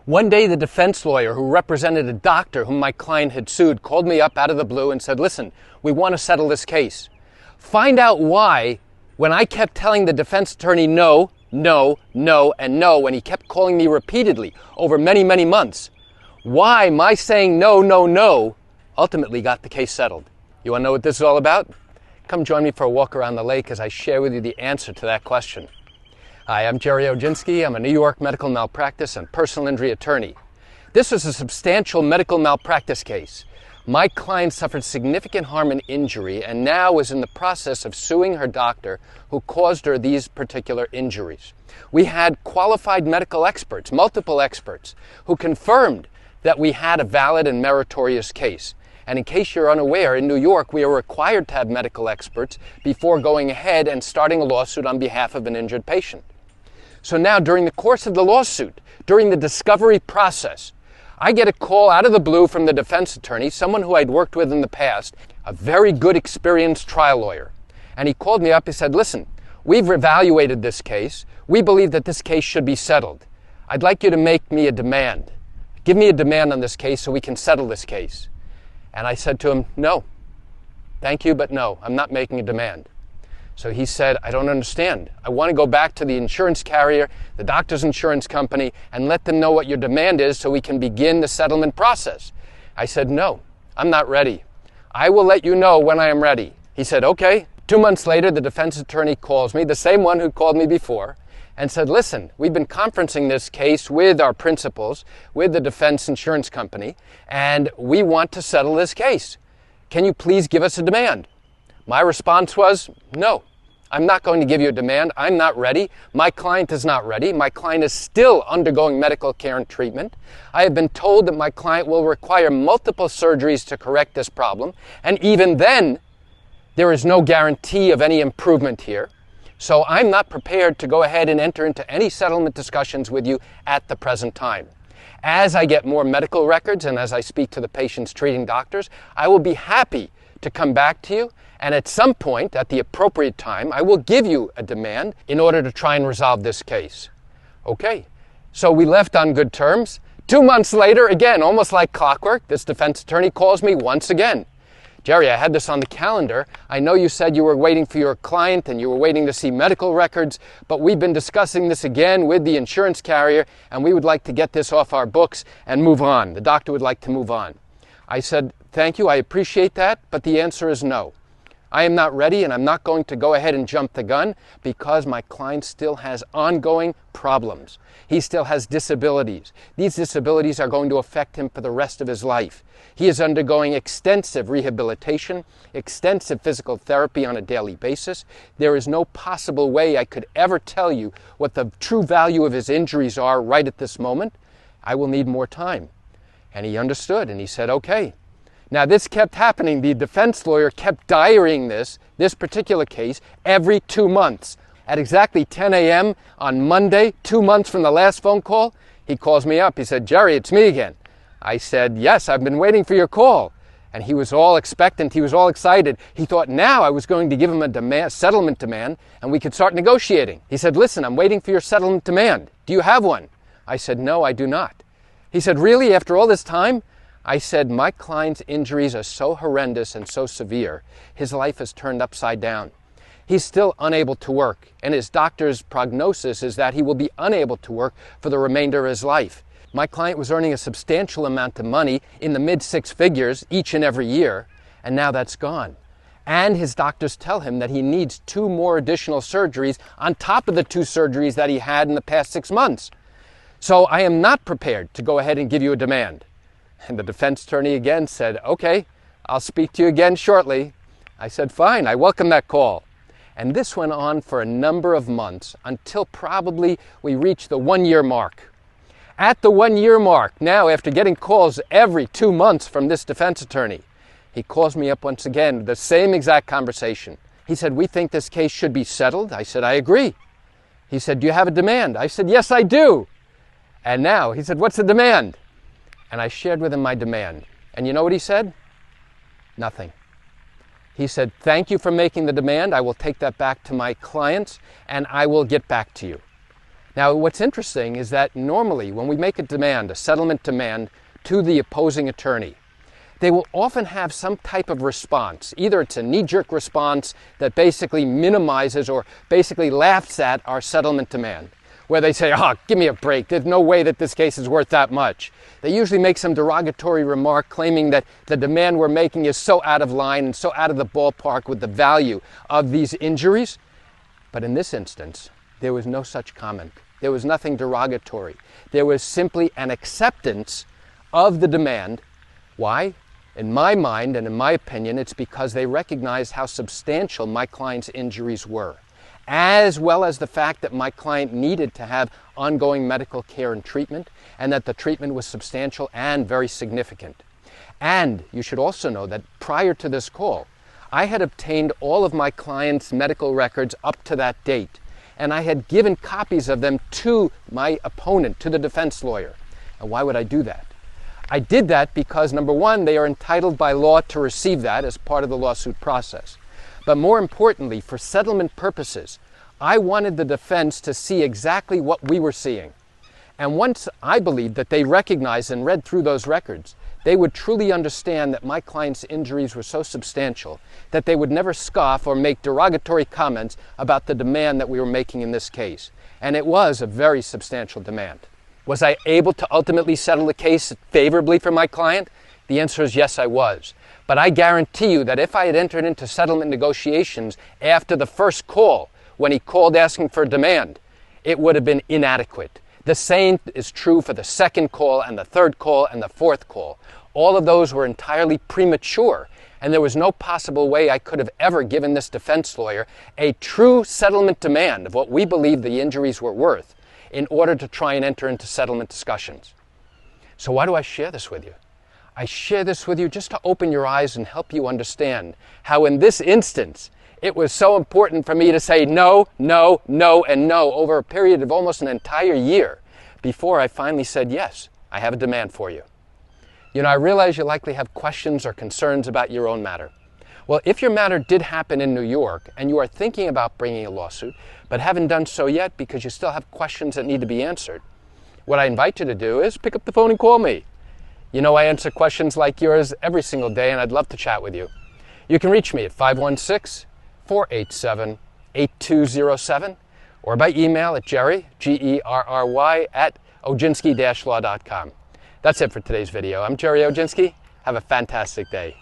One day, the defense lawyer who represented a doctor whom my client had sued called me up out of the blue and said, listen, we want to settle this case. Find out why, when I kept telling the defense attorney no, no, no, and no, when he kept calling me repeatedly over many, many months, why my saying no, no, no ultimately got the case settled. You want to know what this is all about? Come join me for a walk around the lake as I share with you the answer to that question. Hi, I'm Gerry Oginski. I'm a New York medical malpractice and personal injury attorney. This was a substantial medical malpractice case. My client suffered significant harm and injury and now is in the process of suing her doctor who caused her these particular injuries. We had qualified medical experts, multiple experts, who confirmed that we had a valid and meritorious case. And in case you're unaware, in New York, we are required to have medical experts before going ahead and starting a lawsuit on behalf of an injured patient. So now, during the course of the lawsuit, during the discovery process, I get a call out of the blue from the defense attorney, someone who I'd worked with in the past, a very good, experienced trial lawyer. And he called me up and said, listen, we've evaluated this case. We believe that this case should be settled. I'd like you to make me a demand. Give me a demand on this case so we can settle this case. And I said to him, no, thank you, but no, I'm not making a demand. So he said, I don't understand. I want to go back to the insurance carrier, the doctor's insurance company, and let them know what your demand is so we can begin the settlement process. I said, no, I'm not ready. I will let you know when I am ready. He said, okay. 2 months later, the defense attorney calls me, the same one who called me before, and said, listen, we've been conferencing this case with our principals, with the defense insurance company, and we want to settle this case. Can you please give us a demand? My response was, no, I'm not going to give you a demand. I'm not ready. My client is not ready. My client is still undergoing medical care and treatment. I have been told that my client will require multiple surgeries to correct this problem, and even then, there is no guarantee of any improvement here. So I'm not prepared to go ahead and enter into any settlement discussions with you at the present time. As I get more medical records and as I speak to the patient's treating doctors, I will be happy to come back to you, and at some point, at the appropriate time, I will give you a demand in order to try and resolve this case. Okay, so we left on good terms. 2 months later, again, almost like clockwork, this defense attorney calls me once again. Gerry, I had this on the calendar. I know you said you were waiting for your client and you were waiting to see medical records, but we've been discussing this again with the insurance carrier, and we would like to get this off our books and move on. The doctor would like to move on. I said, thank you, I appreciate that, but the answer is no. I am not ready, and I'm not going to go ahead and jump the gun because my client still has ongoing problems. He still has disabilities. These disabilities are going to affect him for the rest of his life. He is undergoing extensive rehabilitation, extensive physical therapy on a daily basis. There is no possible way I could ever tell you what the true value of his injuries are right at this moment. I will need more time. And he understood, and he said, okay. Now, this kept happening. The defense lawyer kept diarying this particular case, every 2 months. At exactly 10 a.m. on Monday, 2 months from the last phone call, he calls me up. He said, Gerry, it's me again. I said, yes, I've been waiting for your call. And he was all expectant. He was all excited. He thought now I was going to give him a settlement demand, and we could start negotiating. He said, listen, I'm waiting for your settlement demand. Do you have one? I said, no, I do not. He said, really, after all this time? I said, my client's injuries are so horrendous and so severe, his life is turned upside down. He's still unable to work, and his doctor's prognosis is that he will be unable to work for the remainder of his life. My client was earning a substantial amount of money in the mid-six figures each and every year, and now that's gone. And his doctors tell him that he needs 2 more additional surgeries on top of the 2 surgeries that he had in the past 6 months. So I am not prepared to go ahead and give you a demand. And the defense attorney again said, okay, I'll speak to you again shortly. I said, fine, I welcome that call. And this went on for a number of months until probably we reached the 1-year mark. At the 1-year mark, now after getting calls every 2 months from this defense attorney, he calls me up once again, the same exact conversation. He said, we think this case should be settled. I said, I agree. He said, do you have a demand? I said, yes, I do. And now he said, what's the demand? And I shared with him my demand. And you know what he said? Nothing. He said, thank you for making the demand. I will take that back to my clients, and I will get back to you. Now, what's interesting is that normally when we make a demand, a settlement demand, to the opposing attorney, they will often have some type of response. Either it's a knee-jerk response that basically minimizes or basically laughs at our settlement demand, where they say, oh, give me a break, there's no way that this case is worth that much. They usually make some derogatory remark claiming that the demand we're making is so out of line and so out of the ballpark with the value of these injuries. But in this instance, there was no such comment. There was nothing derogatory. There was simply an acceptance of the demand. Why? In my mind and in my opinion, it's because they recognized how substantial my client's injuries were, as well as the fact that my client needed to have ongoing medical care and treatment, and that the treatment was substantial and very significant. And you should also know that prior to this call, I had obtained all of my client's medical records up to that date, and I had given copies of them to my opponent, to the defense lawyer. And why would I do that? I did that because, number one, they are entitled by law to receive that as part of the lawsuit process. But more importantly, for settlement purposes, I wanted the defense to see exactly what we were seeing. And once I believed that they recognized and read through those records, they would truly understand that my client's injuries were so substantial that they would never scoff or make derogatory comments about the demand that we were making in this case. And it was a very substantial demand. Was I able to ultimately settle the case favorably for my client? The answer is yes, I was. But I guarantee you that if I had entered into settlement negotiations after the first call, when he called asking for a demand, it would have been inadequate. The same is true for the second call and the third call and the fourth call. All of those were entirely premature, and there was no possible way I could have ever given this defense lawyer a true settlement demand of what we believe the injuries were worth in order to try and enter into settlement discussions. So why do I share this with you? I share this with you just to open your eyes and help you understand how in this instance it was so important for me to say no, no, no, and no over a period of almost an entire year before I finally said yes, I have a demand for you. You know, I realize you likely have questions or concerns about your own matter. Well, if your matter did happen in New York and you are thinking about bringing a lawsuit, but haven't done so yet because you still have questions that need to be answered, what I invite you to do is pick up the phone and call me. You know, I answer questions like yours every single day, and I'd love to chat with you. You can reach me at 516-487-8207 or by email at Gerry, Gerry, at Oginski-law.com. That's it for today's video. I'm Gerry Oginski. Have a fantastic day.